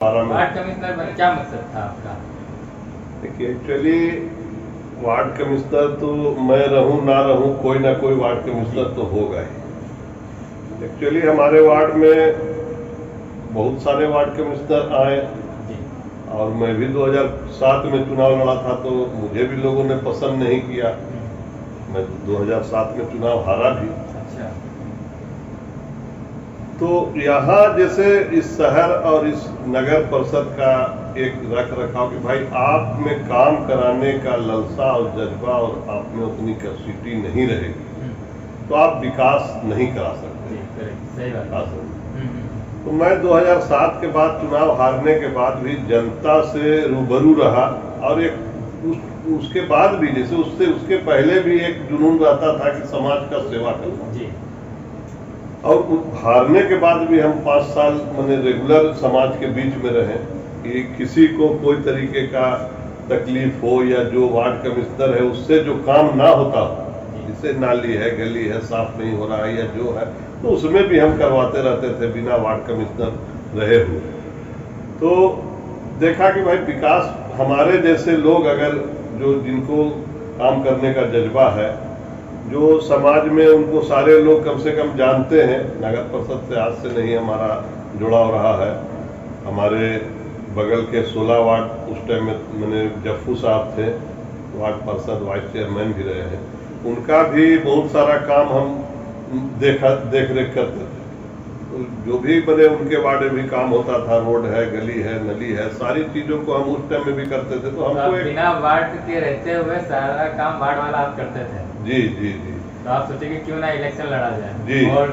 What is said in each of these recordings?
Ward commissioner बने, क्या मकसद था आपका? देखिए, एक्चुअली वार्ड कमिश्नर तो मैं रहूं ना रहूं, कोई ना कोई वार्ड कमिश्नर तो होगा ही। एक्चुअली हमारे वार्ड में बहुत सारे वार्ड कमिश्नर आए और मैं भी 2007 में चुनाव लड़ा था, तो मुझे भी लोगों ने पसंद नहीं किया। मैं 2007 में चुनाव हारा भी। अच्छा। तो यहाँ जैसे इस शहर और इस नगर परिषद का एक रख रखाव कि भाई आप में काम कराने का ललसा और जज्बा और आप में उतनी कैपेसिटी नहीं रहेगी तो आप विकास नहीं करा सकते। सही बात। तो मैं 2007 के बाद चुनाव हारने के बाद भी जनता से रूबरू रहा और उसके बाद भी जैसे उसके पहले भी एक जुनून रहता था कि समाज का सेवा करना। और हारने के बाद भी हम 5 साल मैंने रेगुलर समाज के बीच में रहे कि किसी को कोई तरीके का तकलीफ हो या जो वार्ड कमिश्नर है उससे जो काम ना होता हो, जैसे नाली है, गली है, साफ नहीं हो रहा है या जो है, तो उसमें भी हम करवाते रहते थे बिना वार्ड कमिश्नर रहे हुए। तो देखा कि भाई विकास हमारे जैसे लोग अगर जो जिनको काम करने का जज्बा है, जो समाज में उनको सारे लोग कम से कम जानते हैं, नगर परिषद से आज से नहीं हमारा जुड़ाव रहा है। हमारे बगल के 16 वार्ड उस टाइम में मैंने जफ्फू साहब थे, वार्ड परिषद वाइस चेयरमैन भी रहे हैं, उनका भी बहुत सारा काम हम देख रेख करते थे। तो जो भी बने उनके वार्ड में भी काम होता था, रोड है, गली है, नली है, सारी चीजों को हम उस टाइम में भी करते थे। तो हमको बिना वार्ड के रहते हुए सारा काम वार्ड वाला आप करते थे? जी जी जी। तो आप सोचे कि क्यों ना इलेक्शन लड़ा जाए जी। और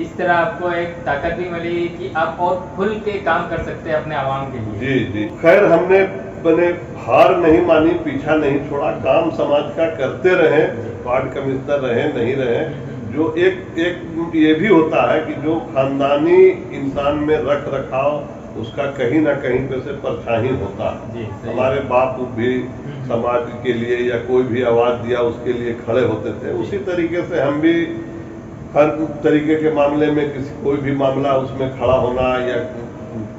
इस तरह आपको एक ताकत भी मिली कि आप और खुल के काम कर सकते हैं अपने आवाम के लिए। जी जी। खैर हमने बने हार नहीं मानी, पीछा नहीं छोड़ा, काम समाज का करते रहे, वार्ड कमिश्नर रहे नहीं रहे। जो एक ये भी होता है कि जो खानदानी इंसान में रख रखाव उसका कहीं ना कहीं पे से परछाई होता है। हमारे बाप भी समाज के लिए या कोई भी आवाज दिया उसके लिए खड़े होते थे, उसी तरीके से हम भी हर तरीके के मामले में कोई भी मामला उसमें खड़ा होना या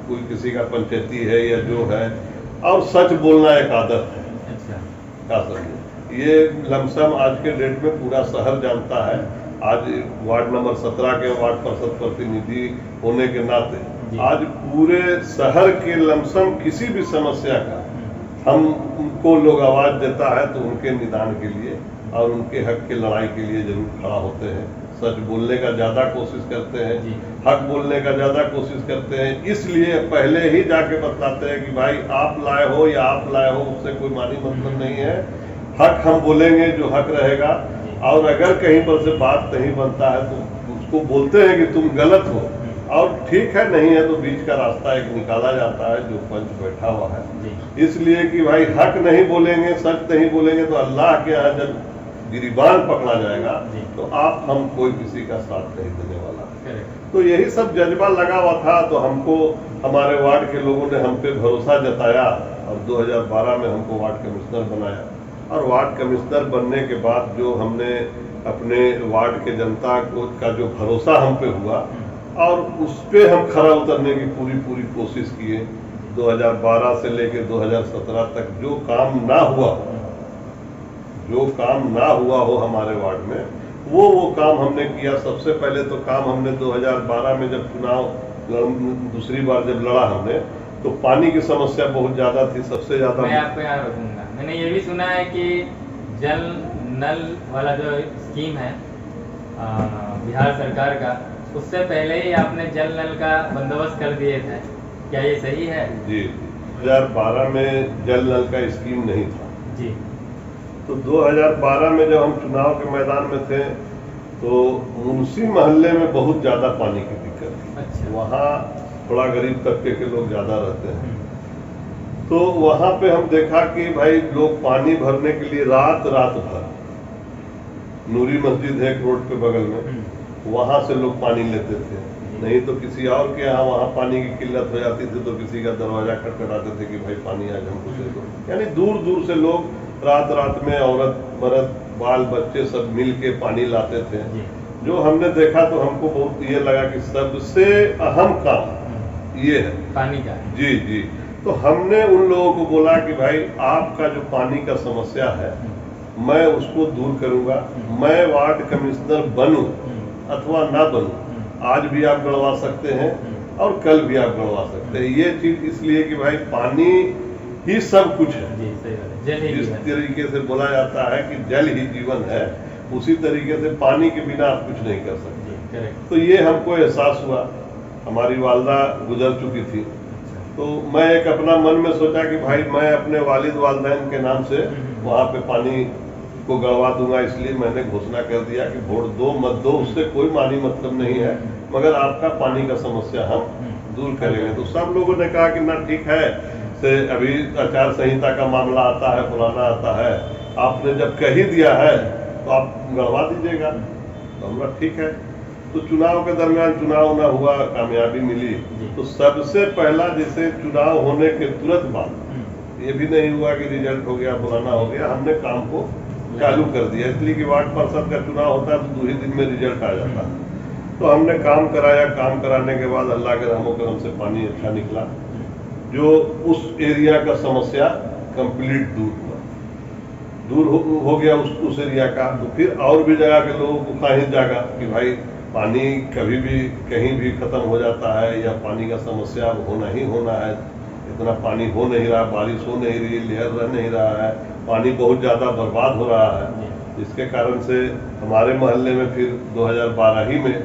कोई किसी का पंचायती है या जो है, और सच बोलना एक आदत है। अच्छा। क्या समझे, ये लमसम आज के डेट में पूरा शहर जानता है। आज वार्ड नंबर 17 के वार्ड परिषद प्रतिनिधि होने के नाते आज पूरे शहर के लमसम किसी भी समस्या का हमको लोग आवाज देता है तो उनके निदान के लिए और उनके हक के लड़ाई के लिए जरूर खड़ा होते हैं। सच बोलने का ज्यादा कोशिश करते हैं, हक बोलने का ज्यादा कोशिश करते हैं, इसलिए पहले ही जाके बताते हैं कि भाई आप लाए हो या आप लाए हो उससे कोई मानी मतलब नहीं है। हक हम बोलेंगे जो हक रहेगा, और अगर कहीं पर से बात नहीं बनता है तो उसको बोलते हैं कि तुम गलत हो, और ठीक है नहीं है तो बीच का रास्ता एक निकाला जाता है जो पंच बैठा हुआ है। इसलिए कि भाई हक नहीं बोलेंगे, सच नहीं बोलेंगे तो अल्लाह के यहाँ जब गिरीबान पकड़ा जाएगा तो आप हम कोई किसी का साथ नहीं देने वाला। तो यही सब जज्बा लगा हुआ था। तो हमको हमारे वार्ड के लोगों ने हम पे भरोसा जताया और 2012 में हमको वार्ड कमिश्नर बनाया। और वार्ड कमिश्नर बनने के बाद जो हमने अपने वार्ड के जनता का जो भरोसा हम पे हुआ और उस पे हम खरा उतरने की पूरी कोशिश किए। 2012 से लेकर 2017 तक जो काम ना हुआ हो हमारे वार्ड में, वो काम हमने किया। सबसे पहले तो काम हमने 2012 में जब चुनाव दूसरी बार जब लड़ा हमने, तो पानी की समस्या बहुत ज्यादा थी। सबसे ज्यादा मैं आपको यहाँ रोकूंगा, मैंने ये भी सुना है कि जल नल वाला जो स्कीम है बिहार सरकार का, उससे पहले ही आपने जल नल का बंदोबस्त कर दिए थे, क्या ये सही है? जी। 2012 में जल नल का स्कीम नहीं था जी। तो 2012 में जब हम चुनाव के मैदान में थे तो मुंशी मोहल्ले में बहुत ज्यादा पानी की दिक्कत थी। अच्छा। वहाँ थोड़ा गरीब तबके के लोग ज्यादा रहते हैं। तो वहाँ पे हम देखा कि भाई लोग पानी भरने के लिए रात भर, नूरी मस्जिद है एक रोड के बगल में, वहां से लोग पानी लेते थे। नहीं तो किसी और के यहाँ वहाँ पानी की किल्लत हो जाती थी तो किसी का दरवाजा खटखटाते थे कि भाई पानी आज हमको दे दो। यानी दूर से लोग रात में औरत मर्द बाल बच्चे सब मिल के पानी लाते थे। जो हमने देखा तो हमको बहुत ये लगा कि सबसे अहम काम ये है पानी का। जी जी। तो हमने उन लोगों को बोला कि भाई आपका जो पानी का समस्या है मैं उसको दूर करूंगा, मैं वार्ड कमिश्नर बनूं अथवा ना बनूं, आज भी आप गड़वा सकते हैं और कल भी आप गड़वा सकते हैं। ये चीज इसलिए कि भाई पानी ही सब कुछ है। जी, सही बात है। जल ही जिस जीवन है। तरीके से बोला जाता है कि जल ही जीवन है, उसी तरीके से पानी के बिना आप कुछ नहीं कर सकते। जी, करेक्ट। तो ये हमको एहसास हुआ, हमारी वालदा गुजर चुकी थी, तो मैं एक अपना मन में सोचा कि भाई मैं अपने वालिद वालदैन के नाम से वहाँ पे पानी को गड़वा दूंगा। इसलिए मैंने घोषणा कर दिया कि वोट दो मत दो उससे कोई मानी मतलब नहीं है, मगर आपका पानी का समस्या हम दूर करेंगे। तो सब लोगों ने कहा कि ना ठीक है, से अभी आचार संहिता का मामला आता है, पुराना आता है, आपने जब कह ही दिया है तो आप गड़वा दीजिएगा। तो हम लोग ठीक है। तो चुनाव के दरमियान चुनाव ना हुआ, कामयाबी मिली। तो सबसे पहला जैसे चुनाव होने के तुरंत बाद ये भी नहीं हुआ कि रिजल्ट हो गया पुराना हो गया, हमने काम को चालू कर दिया। इसलिए कि वार्ड पार्षद का चुनाव होता है तो 2 ही दिन में रिजल्ट आ जाता है। तो हमने काम कराया, काम कराने के बाद अल्लाह के रहमो करम से पानी अच्छा निकला, जो उस एरिया का समस्या कंप्लीट दूर हो गया उस एरिया का। तो फिर और भी जगह के लोगों को कहीं जागा कि भाई पानी कभी भी कहीं भी खत्म हो जाता है या पानी का समस्या अब होना ही होना है, इतना पानी हो नहीं रहा, बारिश हो नहीं रही, लहर रह नहीं रहा है, पानी बहुत ज़्यादा बर्बाद हो रहा है। जिसके कारण से हमारे मोहल्ले में फिर 2012 ही में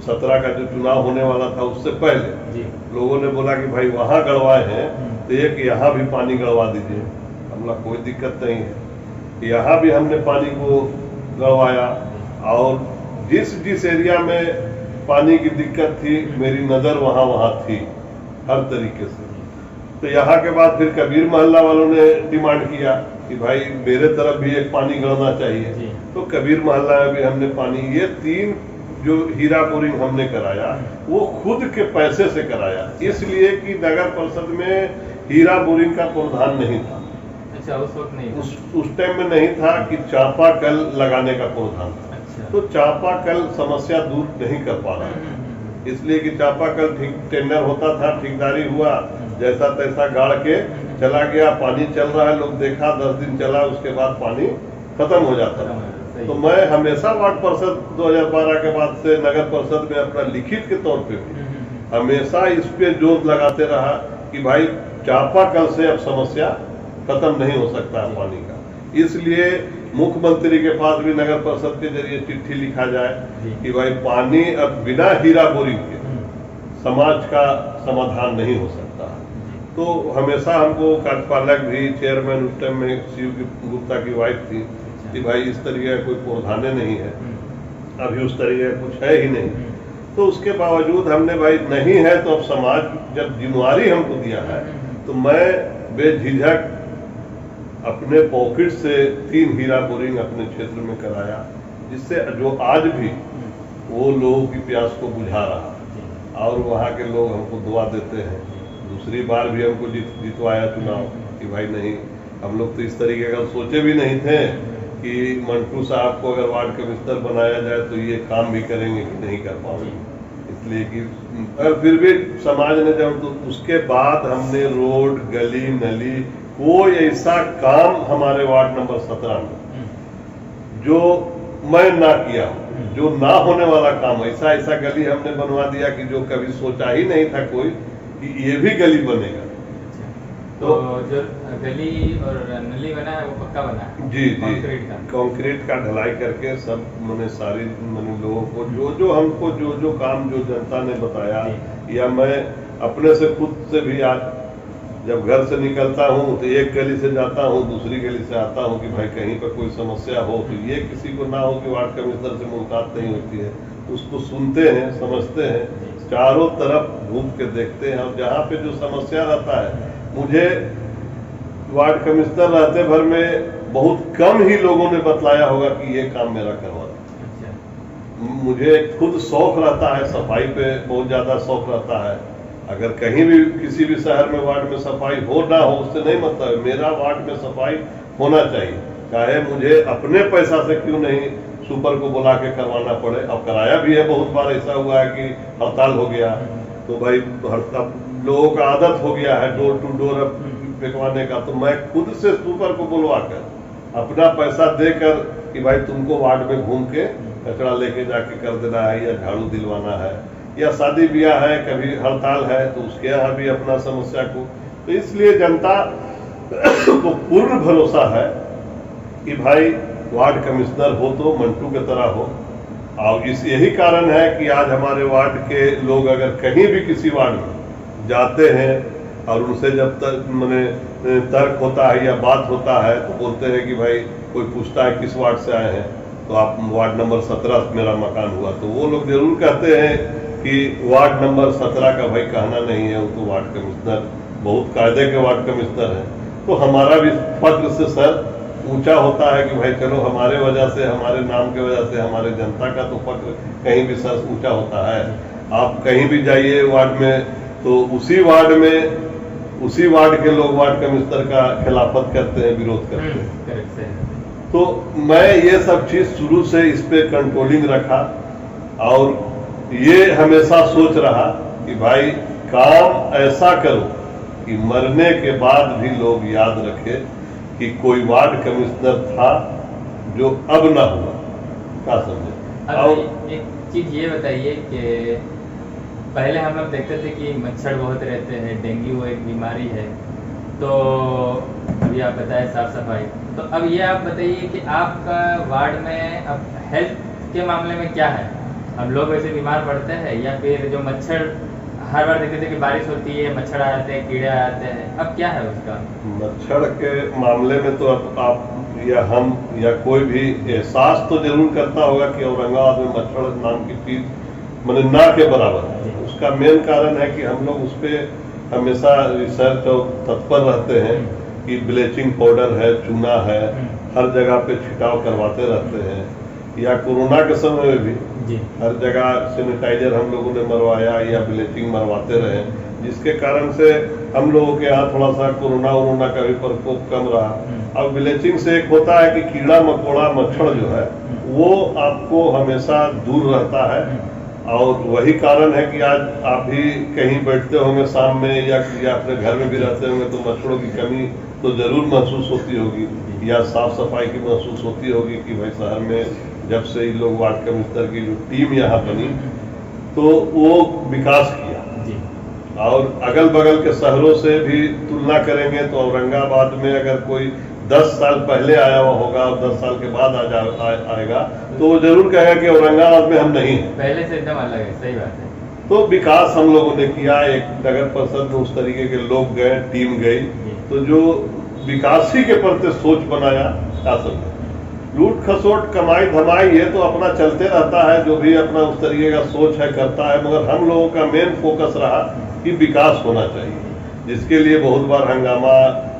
17 का जो चुनाव होने वाला था उससे पहले लोगों ने बोला कि भाई वहाँ गड़वाए हैं तो एक यहाँ भी पानी गड़वा दीजिए। हमला कोई दिक्कत नहीं है, यहाँ भी हमने पानी को गड़वाया। और जिस एरिया में पानी की दिक्कत थी मेरी नज़र वहाँ थी हर तरीके से। तो यहाँ के बाद फिर कबीर मोहल्ला वालों ने डिमांड किया कि भाई मेरे तरफ भी एक पानी गड़ना चाहिए। तो कबीर मोहल्ला में भी हमने पानी, ये 3 जो हीरा बोरिंग हमने कराया वो खुद के पैसे से कराया, इसलिए कि नगर परिषद में हीरा बोरिंग का प्रावधान नहीं था। अच्छा, उस वक्त नहीं, उस टाइम में नहीं था कि चापाकल लगाने का प्रावधान था। अच्छा। तो चापाकल समस्या दूर नहीं कर पा रहा, इसलिए कि चापाकल ठीक टेंडर होता था, ठेकेदारी हुआ, जैसा तैसा गाड़ के चला गया, पानी चल रहा है, लोग देखा 10 दिन चला, उसके बाद पानी खत्म हो जाता था। तो मैं हमेशा वार्ड परिषद 2012 के बाद से नगर परिषद में अपना लिखित के तौर पे भी हमेशा इस पे जोर लगाते रहा कि भाई चापाकल से अब समस्या खत्म नहीं हो सकता है पानी का। इसलिए मुख्यमंत्री के पास भी नगर परिषद के जरिए चिट्ठी लिखा जाए कि भाई पानी अब बिना हीरा बोरिंग के समाज का समाधान नहीं हो सकता। तो हमेशा हमको कार्यपालक भी, चेयरमैन उस टाइम में शिव गुप्ता की वाइफ थी कि भाई इस तरीके का कोई प्रावधान नहीं है, अभी उस तरीके का कुछ है ही नहीं। तो उसके बावजूद हमने भाई नहीं है तो अब समाज जब जिम्मेवारी हमको दिया है तो मैं बेझिझक अपने पॉकेट से 3 हीरा बोरिंग अपने क्षेत्र में कराया, जिससे जो आज भी वो लोगों की प्यास को बुझा रहा और वहाँ के लोग हमको दुआ देते हैं। दूसरी बार भी हमको जितवाया चुनाव कि भाई नहीं, हम लोग तो इस तरीके का सोचे भी नहीं थे कि मंटू साहब को अगर वार्ड कमिश्नर बनाया जाए तो ये काम भी करेंगे कि नहीं कर पाएंगे। इसलिए कि अगर फिर भी समाज ने जब, तो उसके बाद हमने रोड, गली नली, कोई ऐसा काम हमारे वार्ड नंबर 17 में जो मैं ना किया, जो ना होने वाला काम, ऐसा गली हमने बनवा दिया कि जो कभी सोचा ही नहीं था कोई कि ये भी गली बनेगा। तो जो गली और नली बना है वो पक्का बना है? जी जी, कंक्रीट का ढलाई करके सब मैंने सारी लोगों को जो हमको जो काम जो जनता ने बताया, या मैं अपने से खुद से भी आज जब घर से निकलता हूँ तो एक गली से जाता हूँ, दूसरी गली से आता हूँ कि भाई कहीं पर कोई समस्या हो तो ये किसी को ना हो कि वार्ड कमिश्नर से मुलाकात नहीं होती है, उसको सुनते हैं, समझते हैं, चारों तरफ घूम के देखते हैं। और जहाँ पे जो समस्या रहता है, मुझे वार्ड कमिश्नर रहते भर में बहुत कम ही लोगों ने बतलाया होगा कि ये काम मेरा करवा दो। मुझे खुद शौक रहता है, सफाई पे बहुत ज्यादा शौक रहता है। अगर कहीं भी किसी भी शहर में वार्ड में सफाई हो ना हो उससे नहीं मतलब, मेरा वार्ड में सफाई होना चाहिए, चाहे मुझे अपने पैसा से क्यों नहीं सुपर को बुला के करवाना पड़े। और कराया भी है, बहुत बार ऐसा हुआ है कि हड़ताल हो गया तो भाई अब लोगों का आदत हो गया है डोर टू डोर फेंकवाने का, तो मैं खुद से सुपर को बुलवा कर अपना पैसा देकर कि भाई तुमको वार्ड में घूम के कचरा लेके जाके कर देना है या झाड़ू दिलवाना है, या शादी ब्याह है, कभी हड़ताल है तो उसके यहाँ भी अपना समस्या को। तो इसलिए जनता को पूर्ण भरोसा है कि भाई वार्ड कमिश्नर हो तो मंटू की तरह हो। और यही कारण है कि आज हमारे वार्ड के लोग अगर कहीं भी किसी वार्ड में जाते हैं और उनसे जब तक मैंने तर्क होता है या बात होता है तो बोलते हैं कि भाई कोई पूछता है किस वार्ड से आए हैं, तो आप वार्ड नंबर 17 मेरा मकान हुआ, तो वो लोग जरूर कहते हैं कि वार्ड नंबर 17 का भाई कहना नहीं है, वो तो वार्ड कमिश्नर बहुत कायदे के वार्ड कमिश्नर हैं। तो हमारा भी फक्र से सर ऊंचा होता है कि भाई चलो हमारे वजह से, हमारे नाम की वजह से हमारे जनता का तो फक्र कहीं भी सर ऊंचा होता है। आप कहीं भी जाइए वार्ड में तो उसी वार्ड के लोग वार्ड कमिश्नर का खिलाफत करते हैं, विरोध करते हैं। तो मैं ये सब चीज शुरू से इस पे कंट्रोलिंग रखा और ये हमेशा सोच रहा कि भाई काम ऐसा करो कि मरने के बाद भी लोग याद रखें कि कोई वार्ड कमिश्नर था जो अब ना हुआ, क्या समझे। और एक चीज ये बताइए कि पहले हम लोग देखते थे कि मच्छर बहुत रहते हैं, डेंगू एक बीमारी है, तो अभी आप बताएं साफ सफाई, तो अब ये आप बताइए कि आपका वार्ड में अब हेल्थ के मामले में क्या है? हम लोग वैसे बीमार पड़ते हैं या फिर जो मच्छर हर बार देखते थे कि बारिश होती है मच्छर आ जाते हैं, कीड़े आ जाते हैं, अब क्या है उसका? मच्छर के मामले में तो अब आप या हम या कोई भी एहसास तो जरूर करता होगा कि औरंगाबाद में मच्छर नाम की चीज मैंने ना के बराबर है। उसका मेन कारण है कि हम लोग उस पर हमेशा रिसर्च और तत्पर रहते हैं कि ब्लीचिंग पाउडर है, चूना है, हर जगह पे छिड़काव करवाते रहते हैं, या कोरोना के समय में भी हर जगह सैनिटाइजर हम लोगों ने मरवाया या ब्लीचिंग मरवाते रहे, जिसके कारण से हम लोगों के यहाँ थोड़ा सा कोरोना का भी प्रकोप कम रहा। अब ब्लीचिंग से एक होता है कि कीड़ा मकोड़ा मच्छर जो है वो आपको हमेशा दूर रहता है, और वही कारण है कि आज आप भी कहीं बैठते होंगे शाम में या अपने घर में भी रहते होंगे तो मच्छरों की कमी तो जरूर महसूस होती होगी, या साफ सफाई की महसूस होती होगी कि भाई शहर में जब से इन लोग वार्ड कमिश्नर की जो टीम यहाँ बनी तो वो विकास किया। और अगल बगल के शहरों से भी तुलना करेंगे तो औरंगाबाद में अगर कोई 10 साल पहले आया हुआ होगा और 10 साल के बाद आएगा तो वो जरूर कहेगा कि औरंगाबाद में हम नहीं हैं, पहले से एकदम अलग है। सही बात है। तो विकास हम लोगों ने किया, एक नगर परिषद में उस तरीके के लोग गए, टीम गई, तो जो विकासी के प्रति सोच बनाया, क्या समझे लूट खसोट कमाई धमाई ये तो अपना चलते रहता है, जो भी अपना उस तरीके का सोच है करता है, मगर हम लोगों का मेन फोकस रहा कि विकास होना चाहिए, जिसके लिए बहुत बार हंगामा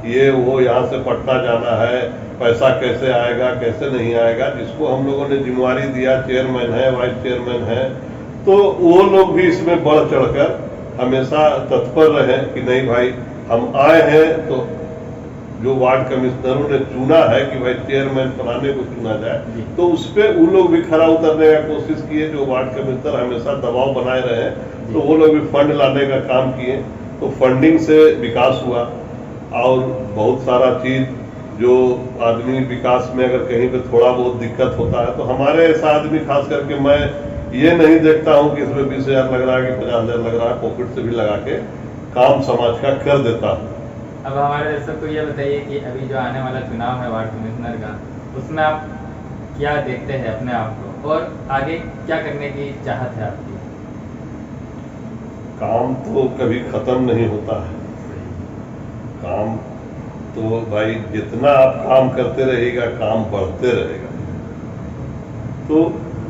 ये वो यहाँ से पटना जाना है, पैसा कैसे आएगा कैसे नहीं आएगा, जिसको हम लोगों ने जिम्मेवारी दिया, चेयरमैन है वाइस चेयरमैन है, तो वो लोग भी इसमें बढ़ चढ़कर हमेशा तत्पर रहे कि नहीं भाई हम आए हैं तो जो वार्ड कमिश्नरों ने चुना है कि भाई चेयरमैन बनाने को चुना जाए, तो उस पर वो लोग भी खरा उतरने का कोशिश किए, जो वार्ड कमिश्नर हमेशा दबाव बनाए रहे, तो वो लोग भी फंड लाने का काम किए, तो फंडिंग से विकास हुआ। और बहुत सारा चीज जो आदमी विकास में अगर कहीं पे थोड़ा बहुत दिक्कत होता है तो हमारे ऐसा आदमी खास करके मैं ये नहीं देखता हूँ कि इसमें 20,000 लग रहा है कि 50,000 लग रहा है, पॉकेट से भी लगा के काम समाज का कर देता हूँ। अब हमारे दर्शक को ये बताइए कि अभी जो आने वाला चुनाव है वार्ड कमिश्नर का, उसमें आप क्या देखते हैं अपने आप को और आगे क्या करने की चाहत है आपकी? काम तो कभी खत्म नहीं होता है, काम तो भाई जितना आप काम करते रहेगा काम बढ़ते रहेगा। तो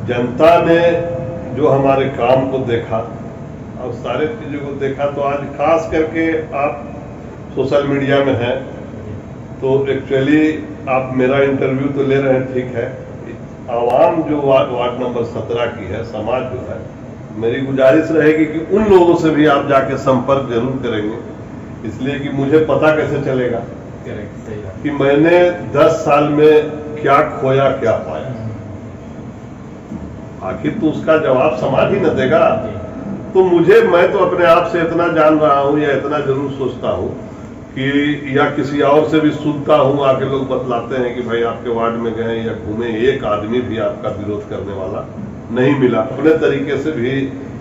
जनता ने जो हमारे काम को देखा और सारे चीजों को देखा, तो आज खास करके आप सोशल मीडिया में हैं तो एक्चुअली आप मेरा इंटरव्यू तो ले रहे हैं, ठीक है, आवाम जो वार्ड नंबर 17 की है, समाज जो है, मेरी गुजारिश रहेगी कि उन लोगों से भी आप जाके संपर्क जरूर करेंगे, इसलिए कि मुझे पता कैसे चलेगा कि मैंने 10 साल में क्या खोया क्या पाया, आखिर तो उसका जवाब समाज ही न देगा। तो मैं तो अपने आप से इतना जान रहा हूँ या इतना जरूर सोचता हूँ कि या किसी और से भी सुनता हूँ, आके लोग बतलाते हैं कि भाई आपके वार्ड में गए या घूमे, एक आदमी भी आपका विरोध करने वाला नहीं मिला। अपने तरीके से भी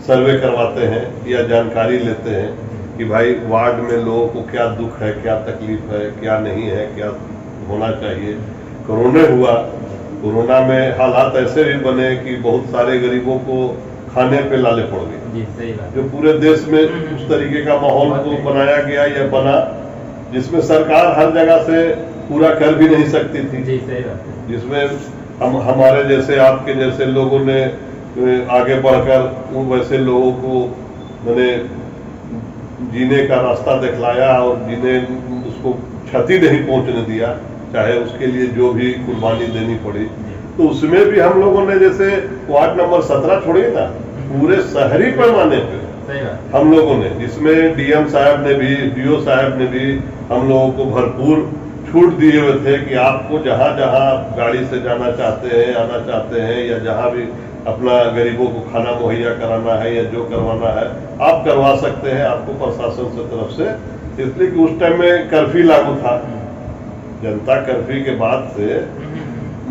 सर्वे करवाते हैं या जानकारी लेते हैं कि भाई वार्ड में लोगों को क्या दुख है, क्या तकलीफ है, क्या नहीं है, क्या होना चाहिए। कोरोना में हालात ऐसे भी बने कि बहुत सारे गरीबों को खाने पे लाले पड़ गए। जी, सही बात। जो पूरे देश में उस तरीके का माहौल को बनाया गया या बना जिसमें सरकार हर जगह से पूरा कर भी नहीं सकती थी। जी, सही बात है। जिसमें हमारे जैसे आपके जैसे लोगों ने आगे बढ़कर वैसे लोगों को मैंने जीने का रास्ता दिखलाया और जिन्हें उसको क्षति नहीं पहुंचने दिया, चाहे उसके लिए जो भी कुर्बानी देनी पड़ी। तो उसमें भी हम लोगों ने जैसे वार्ड नंबर 17 छोड़िए ना, पूरे शहरी पैमाने पे हम लोगों ने, जिसमें डीएम साहब ने भी, डीओ साहब ने भी हम लोगों को भरपूर छूट दिए हुए थे कि आपको जहां जहां गाड़ी से जाना चाहते हैं, आना चाहते हैं, या जहां भी अपना गरीबों को खाना मुहैया कराना है या जो करवाना है आप करवा सकते हैं, आपको प्रशासन से तरफ से। इसलिए कि उस टाइम में कर्फ्यू लागू था, जनता कर्फ्यू के बाद से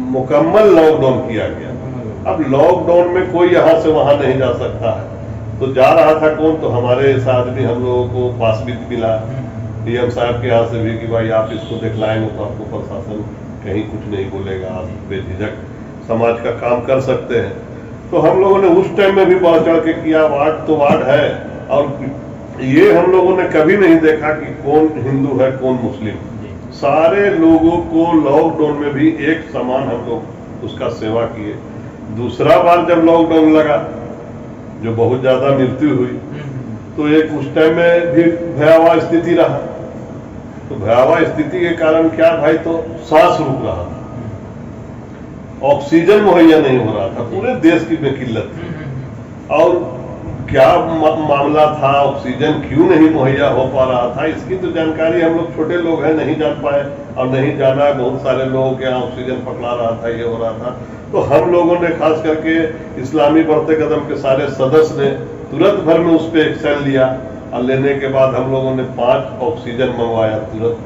मुकम्मल लॉकडाउन किया गया। अब लॉकडाउन में कोई यहाँ से वहां नहीं जा सकता है, तो जा रहा था कौन? तो हमारे साथ भी हम लोगों को पास भी मिला डीएम साहब के यहाँ से भी कि भाई आप इसको दिखलाएंगे तो आपको प्रशासन कहीं कुछ नहीं बोलेगा, आप बेझिझक समाज का काम कर सकते हैं। तो हम लोगों ने उस टाइम में भी बढ़ चढ़ के किया। वार्ड तो वार्ड है, और ये हम लोगों ने कभी नहीं देखा कि कौन हिंदू है कौन मुस्लिम। सारे लोगों को लॉकडाउन में भी एक समान हम लोग उसका सेवा किए। दूसरा बार जब लॉकडाउन लगा, जो बहुत ज्यादा मृत्यु हुई, तो एक उस टाइम में भी भयावह स्थिति रहा। तो भयावह स्थिति के कारण क्या भाई, तो सांस रुक रहा था, ऑक्सीजन मुहैया नहीं हो रहा था, पूरे देश की में किल्लत थी। और क्या मामला था, ऑक्सीजन क्यों नहीं मुहैया हो पा रहा था, इसकी तो जानकारी हम लोग छोटे लोग हैं नहीं जान पाए, और नहीं जाना बहुत सारे लोगों के यहाँ ऑक्सीजन पकड़ा रहा था, ये हो रहा था। तो हम लोगों ने खास करके इस्लामी बढ़ते कदम के सारे सदस्य ने तुरंत भर में उस पर एक्शन लिया, और लेने के बाद हम लोगों ने 5 ऑक्सीजन मंगवाया तुरंत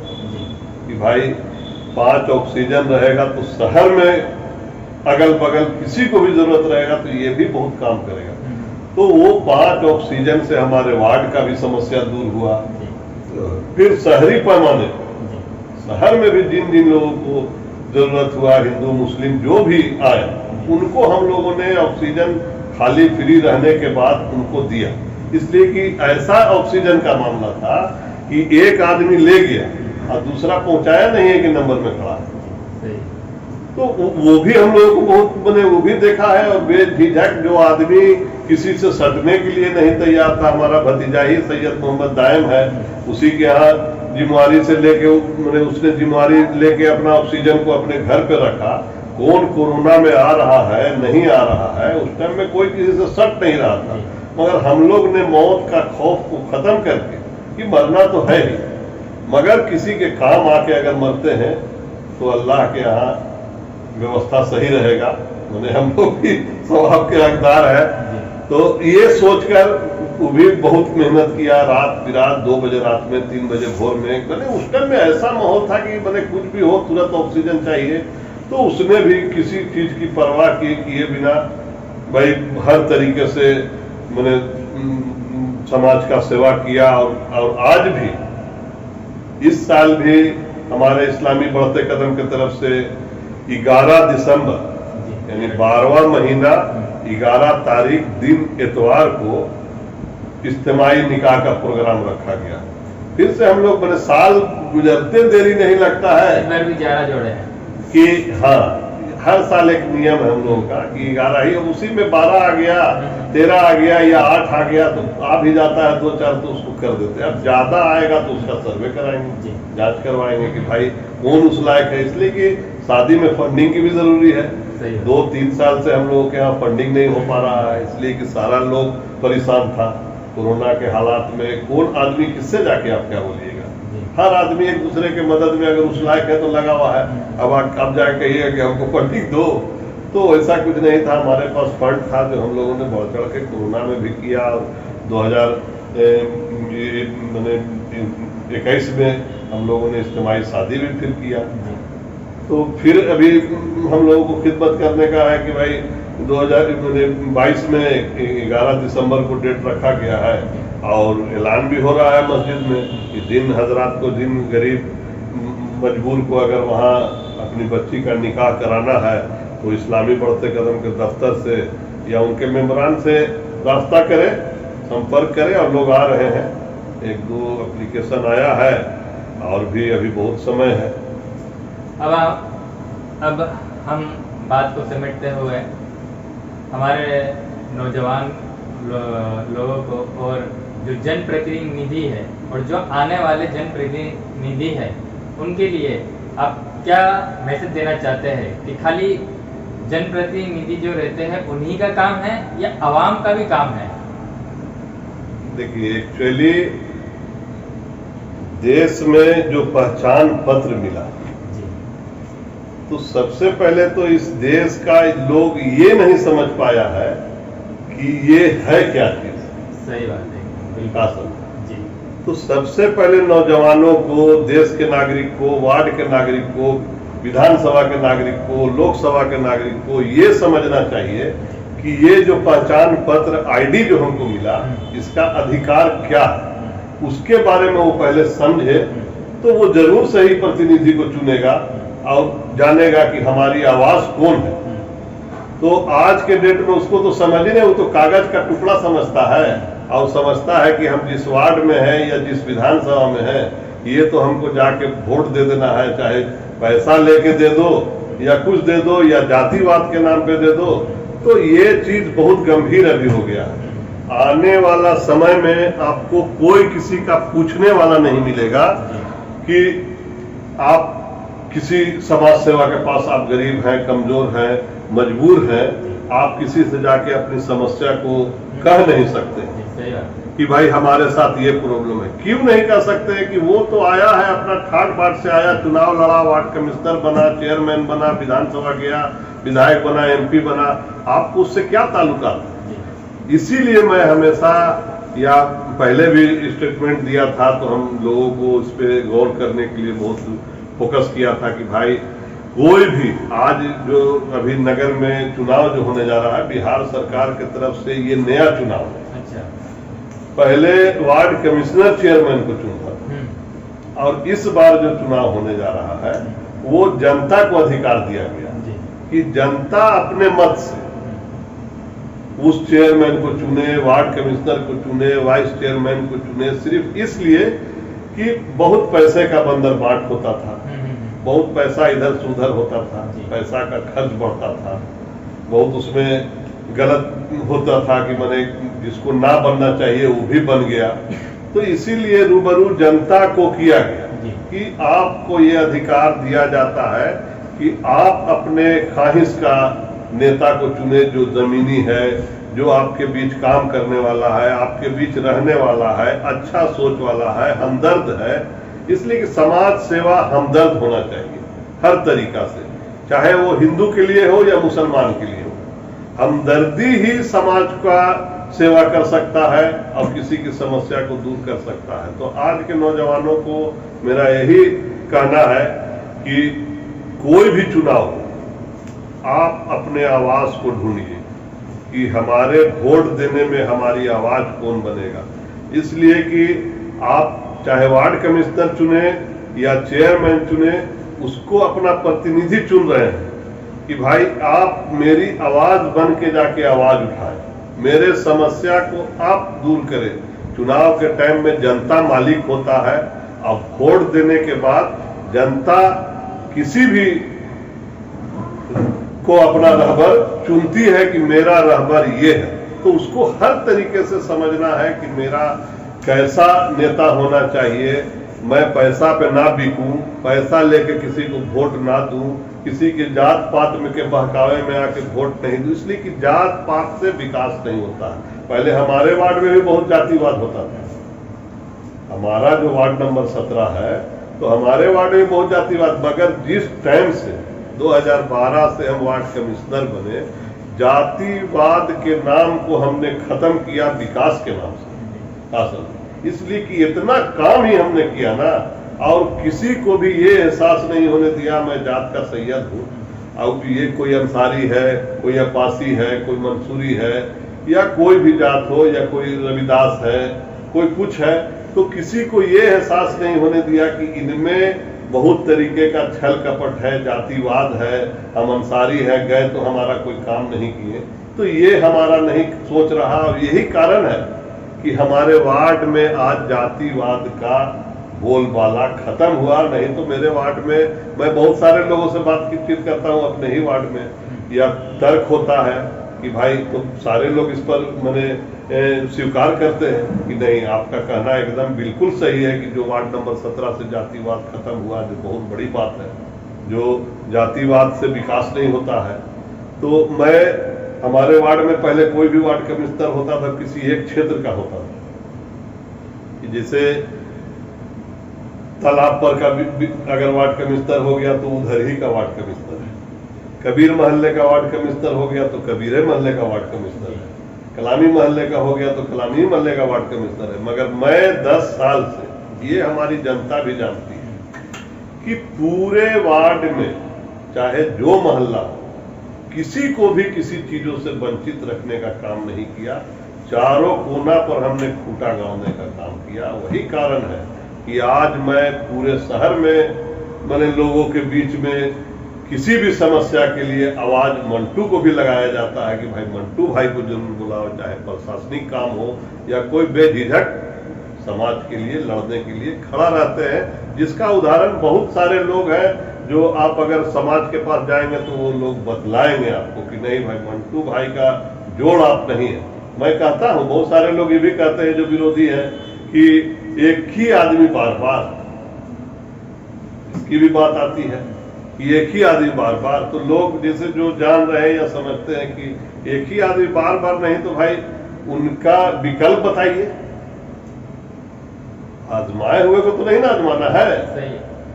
कि भाई 5 ऑक्सीजन रहेगा तो शहर में अगल बगल किसी को भी जरूरत रहेगा तो ये भी बहुत काम करेगा। तो वो 5 ऑक्सीजन से हमारे वार्ड का भी समस्या दूर हुआ। फिर शहरी पैमाने शहर में भी जिन जिन लोगों को जरूरत हुआ, हिंदू मुस्लिम जो भी आए, उनको हम लोगों ने ऑक्सीजन खाली फ्री रहने के बाद उनको दिया। इसलिए कि ऐसा ऑक्सीजन का मामला था कि एक आदमी ले गया और दूसरा पहुंचाया नहीं है कि नंबर में खड़ा है। तो वो भी हम लोगों को बहुत मैंने वो भी देखा है। और बेझिझक जो आदमी किसी से सटने के लिए नहीं तैयार था, हमारा भतीजा ही सैयद मोहम्मद दायम है, उसी के यहाँ जिम्मेवारी से लेके मैंने उसने जिम्मेवारी लेके अपना ऑक्सीजन को अपने घर पे रखा। कौन कोरोना में आ रहा है नहीं आ रहा है, उस टाइम में कोई किसी से सट नहीं रहा था। मगर हम लोग ने मौत का खौफ को खत्म करके, कि मरना तो है ही, मगर किसी के काम आके अगर मरते हैं तो अल्लाह के यहाँ व्यवस्था सही रहेगा। मैंने हम लोग भी स्वभाव के हकदार है, तो ये सोचकर वो भी बहुत मेहनत किया, रात बिरात 2 बजे रात में, 3 बजे भोर में। मैंने उस टाइम में ऐसा माहौल था कि मैंने कुछ भी हो तुरंत ऑक्सीजन चाहिए। तो उसने भी किसी चीज की परवाह किए बिना भाई हर तरीके से मैंने समाज का सेवा किया। और आज भी इस साल भी हमारे इस्लामी बढ़ते कदम की तरफ से 11 दिसंबर यानी 12वां महीना 11 तारीख दिन इतवार को इज्तिमाई निकाह का प्रोग्राम रखा गया। फिर से हम लोग मैंने साल गुजरते देरी नहीं लगता है, इस बार भी 11 जोड़े हैं कि हाँ हर साल एक नियम है हम लोगों का कि 11 ही, उसी में 12 आ गया, 13 आ गया या 8 आ गया तो आ भी जाता है 2-4 तो उसको कर देते हैं। अब ज्यादा आएगा तो उसका सर्वे कराएंगे, जांच करवाएंगे कि भाई कौन उस लायक है। इसलिए कि शादी में फंडिंग की भी जरूरी है। 2-3 साल से हम लोगों के यहाँ फंडिंग नहीं हो पा रहा है, इसलिए कि सारा लोग परेशान था कोरोना के हालात में। कौन आदमी किससे जाके आप क्या बोलिएगा, हर आदमी एक दूसरे के मदद में अगर उस लायक है तो लगा हुआ है। अब जाके कहिएगा कि हमको फंडिंग दो, तो ऐसा कुछ नहीं था। हमारे पास फंड था जो हम लोगों ने बढ़ चढ़ के कोरोना में भी किया। 2021 में हम लोगों ने इज्तिमाई शादी भी फिर किया। तो फिर अभी हम लोगों को खिदमत करने का है कि भाई 2022 में 11 दिसंबर को डेट रखा गया है और ऐलान भी हो रहा है मस्जिद में कि जिन हजरात को, जिन गरीब मजबूर को अगर वहाँ अपनी बच्ची का निकाह कराना है तो इस्लामी बढ़ते कदम के दफ्तर से या उनके मेम्बरान से रास्ता करें, संपर्क करें। और लोग आ रहे हैं, 1-2 एप्लीकेशन आया है और भी अभी बहुत समय है। अब हम बात को समेटते हुए हमारे नौजवान लोगों को और जो जनप्रतिनिधि है और जो आने वाले जनप्रतिनिधि है उनके लिए आप क्या मैसेज देना चाहते हैं कि खाली जनप्रतिनिधि जो रहते हैं उन्हीं का काम है या आवाम का भी काम है? देखिए, एक्चुअली देश में जो पहचान पत्र मिला तो सबसे पहले तो इस देश का लोग ये नहीं समझ पाया है कि ये है क्या चीज। सही बात है, बिल्कुल जी। तो सबसे पहले नौजवानों को, देश के नागरिक को, वार्ड के नागरिक को, विधानसभा के नागरिक को, लोकसभा के नागरिक को ये समझना चाहिए कि ये जो पहचान पत्र आईडी जो हमको मिला इसका अधिकार क्या है, उसके बारे में वो पहले समझे तो वो जरूर सही प्रतिनिधि को चुनेगा और जानेगा कि हमारी आवाज कौन है। तो आज के डेट में उसको तो समझ ही नहीं, वो तो कागज का टुकड़ा समझता है और समझता है कि हम जिस वार्ड में हैं या जिस विधानसभा में हैं ये तो हमको जाके वोट दे देना है, चाहे पैसा लेके दे दो या कुछ दे दो या जातिवाद के नाम पे दे दो। तो ये चीज बहुत गंभीर अभी हो गया है। आने वाला समय में आपको कोई किसी का पूछने वाला नहीं मिलेगा कि आप किसी समाज सेवा के पास, आप गरीब हैं, कमजोर हैं, मजबूर हैं, आप किसी से जाके अपनी समस्या को कह नहीं सकते कि भाई हमारे साथ ये प्रॉब्लम है। क्यों नहीं कह सकते कि वो तो आया है, अपना ठाट बाट से आया, चुनाव लड़ा, वार्ड कमिश्नर बना, चेयरमैन बना, विधानसभा गया, विधायक बना, MP बना, आपको उससे क्या ताल्लुकात है। इसीलिए मैं हमेशा, या पहले भी स्टेटमेंट दिया था तो हम लोगों को इस पे गौर करने के लिए बहुत फोकस किया था कि भाई कोई भी, आज जो अभी नगर में चुनाव जो होने जा रहा है बिहार सरकार की तरफ से, ये नया चुनाव है। अच्छा। पहले वार्ड कमिश्नर चेयरमैन को चुनता और इस बार जो चुनाव होने जा रहा है वो जनता को अधिकार दिया गया कि जनता अपने मत से उस चेयरमैन को चुने, वार्ड कमिश्नर को चुने, वाइस चेयरमैन को चुने, सिर्फ इसलिए कि बहुत पैसे का बंदर बाट होता था, बहुत पैसा इधर से उधर होता था, पैसा का खर्च बढ़ता था, बहुत उसमें गलत होता था कि मैंने जिसको ना बनना चाहिए वो भी बन गया। तो इसीलिए रूबरू जनता को किया गया कि आपको ये अधिकार दिया जाता है कि आप अपने ख्वाहिश का नेता को चुने जो जमीनी है, जो आपके बीच काम करने वाला है, आपके बीच रहने वाला है, अच्छा सोच वाला है, हमदर्द है। इसलिए कि समाज सेवा हमदर्द होना चाहिए हर तरीका से, चाहे वो हिंदू के लिए हो या मुसलमान के लिए हो। हमदर्दी ही समाज का सेवा कर सकता है और किसी की समस्या को दूर कर सकता है। तो आज के नौजवानों को मेरा यही कहना है कि कोई भी चुनाव हो, आप अपने आवाज को ढूंढिए कि हमारे वोट देने में हमारी आवाज कौन बनेगा। इसलिए कि आप चाहे वार्ड कमिश्नर चुने या चेयरमैन चुने, उसको अपना प्रतिनिधि चुन रहे हैं कि भाई आप मेरी आवाज बन के जाके आवाज उठाएं, मेरे समस्या को आप दूर करें। चुनाव के टाइम में जनता मालिक होता है। अब वोट देने के बाद जनता किसी भी को अपना रहबर चुनती है कि मेरा रहबर ये है, तो उसको हर तरीके से समझना है कि मेरा कैसा नेता होना चाहिए। मैं पैसा पे ना बिकूं, पैसा लेके किसी को वोट ना दूं, किसी के जात पात में के बहकावे में आके वोट नहीं दूं। इसलिए कि जात पात से विकास नहीं होता है। पहले हमारे वार्ड में भी बहुत जातिवाद होता था। हमारा जो वार्ड नंबर 17 है तो हमारे वार्ड में बहुत जातिवाद, मगर जिस टाइम से 2012 से हम वार्ड कमिश्नर बने, जातिवाद के नाम को हमने खत्म किया विकास के नाम से। असल इसलिए कि इतना काम ही हमने किया ना, और किसी को भी ये एहसास नहीं होने दिया मैं जात का सैयद हूँ, और ये कोई अंसारी है, कोई अब्बासी है, कोई मंसूरी है, या कोई भी जात हो, या कोई रविदास है, कोई कुछ है, तो किसी को ये एहसास नहीं होने दिया कि इनमें बहुत तरीके का छल कपट है, जातिवाद है, हम अंसारी है गए तो हमारा कोई काम नहीं किए। तो ये हमारा नहीं सोच रहा, और यही कारण है कि हमारे वार्ड में आज जातिवाद का बोलबाला खत्म हुआ। नहीं तो मेरे वार्ड में मैं बहुत सारे लोगों से बातचीत करता हूँ अपने ही वार्ड में, या तर्क होता है कि भाई तो सारे लोग इस पर मैंने स्वीकार करते हैं कि नहीं, आपका कहना एकदम बिल्कुल सही है कि जो वार्ड नंबर 17 से जातिवाद खत्म हुआ, जो बहुत बड़ी बात है, जो जातिवाद से विकास नहीं होता है। तो मैं हमारे वार्ड में पहले कोई भी वार्ड कमिश्नर होता था किसी एक क्षेत्र का होता था, जैसे तालाब पर का अगर वार्ड कमिश्नर हो गया तो उधर ही का वार्ड कमिश्नर है, कबीर मोहल्ले का वार्ड कमिश्नर हो गया तो कबीरे मोहल्ले का वार्ड कमिश्नर है, कलामी मोहल्ले का हो गया तो कलामी मोहल्ले का वार्ड कमिश्नर है। मगर मैं 10 साल से, ये हमारी जनता भी जानती है कि पूरे वार्ड में चाहे जो मोहल्ला हो, किसी को भी किसी चीजों से वंचित रखने का काम नहीं किया। चारों कोना पर हमने खूंटा गाड़ने का काम किया। वही कारण है कि आज मैं पूरे शहर में मैंने लोगों के बीच में किसी भी समस्या के लिए आवाज मंटू को भी लगाया जाता है कि भाई मंटू भाई को जरूर बुलाओ, चाहे प्रशासनिक काम हो या कोई बेझिझक समाज के लिए लड़ने के लिए खड़ा रहते हैं, जिसका उदाहरण बहुत सारे लोग हैं जो आप अगर समाज के पास जाएंगे तो वो लोग बतलाएंगे आपको कि नहीं भाई मंटू भाई का जोड़ आप नहीं है। मैं कहता हूं, बहुत सारे लोग ये भी कहते हैं जो विरोधी हैं कि एक ही आदमी बार बार, इसकी भी बात आती है कि एक ही आदमी बार बार, तो लोग जैसे जो जान रहे हैं या समझते हैं कि एक ही आदमी बार बार नहीं, तो भाई उनका विकल्प बताइए। आजमाए हुए को तो नहीं ना आजमाना है,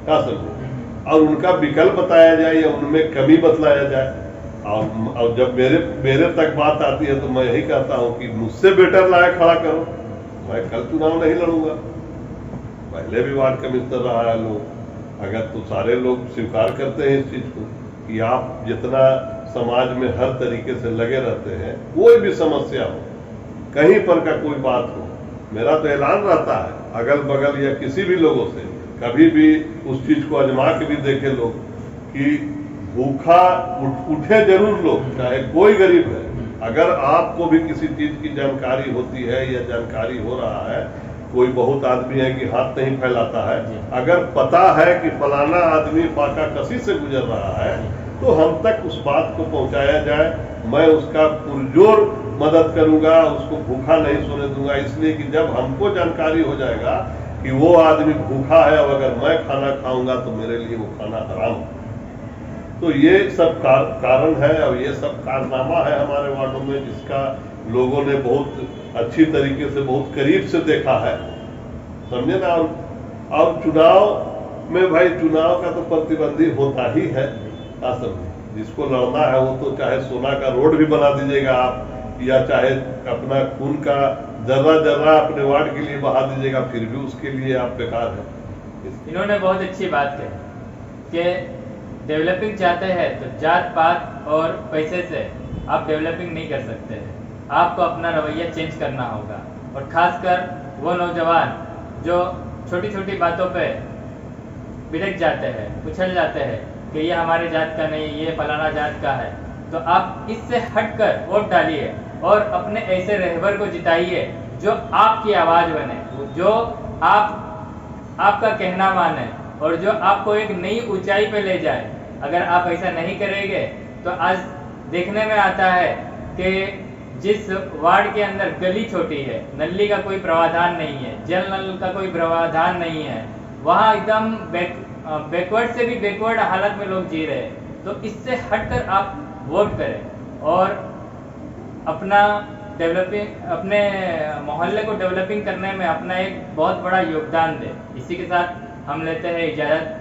क्या समझे, और उनका विकल्प बताया जाए या उनमें कमी बतलाया जाए। और जब मेरे तक बात आती है तो मैं यही कहता हूं कि मुझसे बेटर लाया खड़ा करो, मैं कल चुनाव नहीं लड़ूंगा। पहले भी वार्ड कमिश्नर रहा है लोग, अगर तो सारे लोग स्वीकार करते हैं इस चीज को कि आप जितना समाज में हर तरीके से लगे रहते हैं, कोई भी समस्या हो, कहीं पर का कोई बात हो, मेरा तो ऐलान रहता है अगल बगल या किसी भी लोगों से, कभी भी उस चीज को आजमा के भी देखे लोग कि भूखा उठे जरूर लोग, चाहे कोई गरीब है, अगर आपको भी किसी चीज की जानकारी होती है या जानकारी हो रहा है, कोई बहुत आदमी है कि हाथ नहीं फैलाता है, अगर पता है कि फलाना आदमी पाका कसी से गुजर रहा है तो हम तक उस बात को पहुंचाया जाए। मैं उसका पुरजोर मदद करूंगा, उसको भूखा नहीं सोने दूंगा, इसलिए कि जब हमको जानकारी हो जाएगा कि वो आदमी भूखा है और अगर मैं खाना खाऊंगा तो मेरे लिए वो खाना हराम है। तो ये सब कारण है और ये सब कारनामा है हमारे वार्डों में, जिसका लोगों ने बहुत अच्छी तरीके से बहुत करीब से देखा है, समझे ना। और चुनाव में भाई, चुनाव का तो प्रतिबंधी होता ही है, असल में जिसको लड़ना है वो तो चाहे सोना का रोड भी बना दीजिएगा आप, या चाहे अपना खून का जर्रा जर्रा अपने वार्ड के लिए बहा दीजिएगा, फिर भी उसके लिए आप बेकार है। इन्होंने बहुत अच्छी बात कही कि डेवलपिंग चाहते हैं तो जात पात और पैसे से आप डेवलपिंग नहीं कर सकते हैं, आपको अपना रवैया चेंज करना होगा। और खासकर वो नौजवान जो छोटी छोटी बातों पे बिगड़ जाते हैं, उछल जाते हैं कि ये हमारे जात का नहीं, ये फलाना जात का है, तो आप इससे हटकर वोट डालिए और अपने ऐसे रहबर को जिताइए जो आपकी आवाज़ बने, जो आपका कहना माने और जो आपको एक नई ऊंचाई पे ले जाए। अगर आप ऐसा नहीं करेंगे तो आज देखने में आता है कि जिस वार्ड के अंदर गली छोटी है, नली का कोई प्रावधान नहीं है, जल नल का कोई प्रावधान नहीं है, वहाँ एकदम बैकवर्ड से भी बैकवर्ड हालत में लोग जी रहे हैं। तो इससे हटकर आप वोट करें और अपना डेवलपिंग, अपने मोहल्ले को डेवलपिंग करने में अपना एक बहुत बड़ा योगदान दें। इसी के साथ हम लेते हैं इजाज़त।